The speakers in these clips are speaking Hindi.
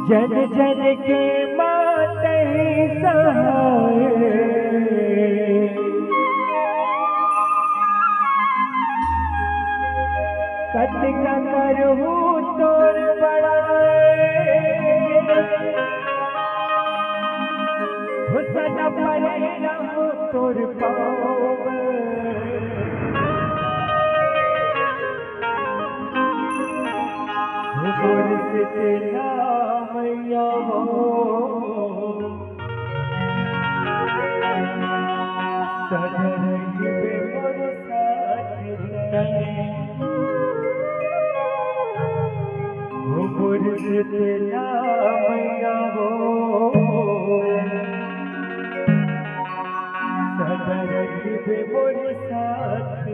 जन जन के माते सहाय कतिका करहूँ तोर बड़ाए हुसन परे रहूँ तोर पाँव मुर्शिद मैया हो सदा रहिबे मोर साथ मुर्शिद मैया हो सदा रहिबे मोर साथ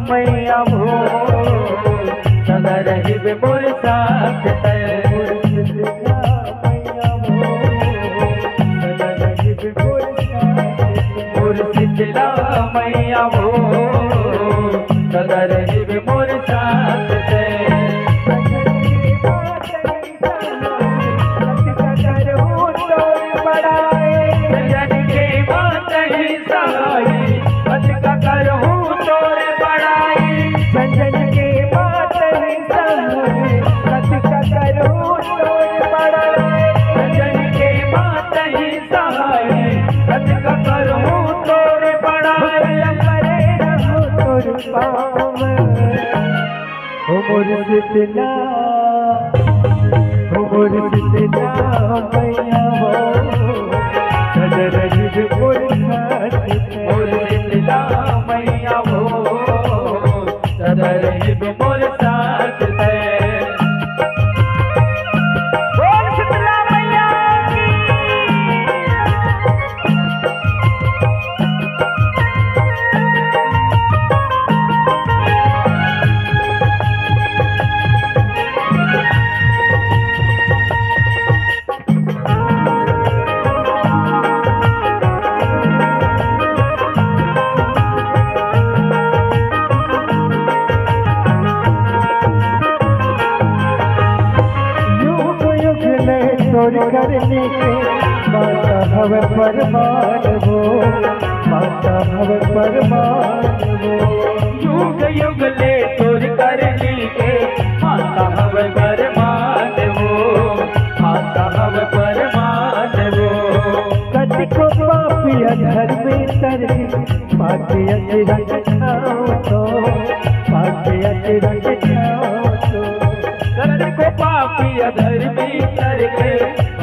मैया हो सदा रहिबे मोर साथ शीतला मैया हो सदा रहिबे मोर साथ मुर्शिदा मैया हो सदा रहिबे मोर साथ मुर्शिदा मैया हो सदा रहिबे मोर साथ करने के माता भव परमान हो माता भव परमान हो युग युग ले तोर करने के माता भव परमान हो माता भव परमान हो कति को पापिया धर्मे तरे पापिया रंग छाओ तो पापिया रंग छाओ तो कति को पापिया धर्मे तरे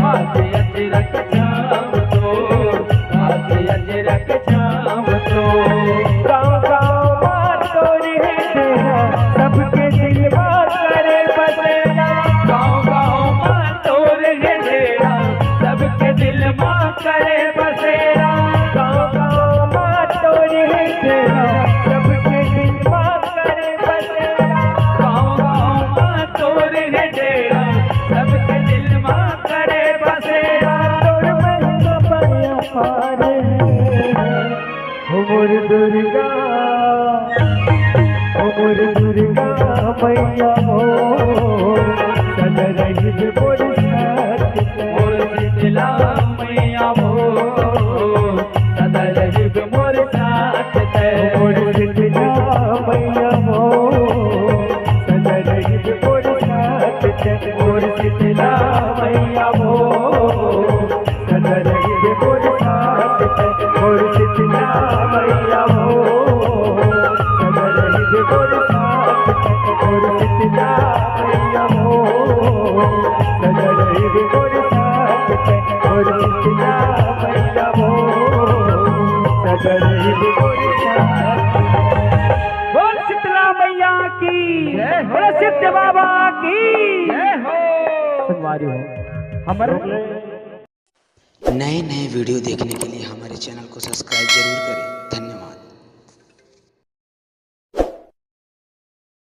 आते अजरक छाम तो आते अजरक छाम तो गाँव गाँव माँ तोरी है तेरा सबके दिल माँ करे बसेरा गाँव गाँव माँ तोरी है तेरा सबके दिल माँ करे बसेरा गाँव गाँव माँ तोरी है तेरा सबके दिल माँ करे बसेरा गाँव गाँव माँ तोरी है तेरा सबके दिल माँ करे मोर दुर्गा मैया हो सदा रहिबे मोर साथ शीतला मैया हो सदा रहिबे मोर साथ शीतला मैया हो सदा रहिबे मोर साथ शीतला मैया हो सदा रहिबे मोर साथ शीतला मैया हो शीतला मैया हो सजड़ई मोर साथ पे और शीतला मैया हो सजड़ई मोर साथ बोल शीतला मैया की जय हो सिद्ध बाबा की जय हो संगवारी हो हमारे नए नए वीडियो देखने के लिए हमारे चैनल को सब्सक्राइब जरूर करें। धन्यवाद।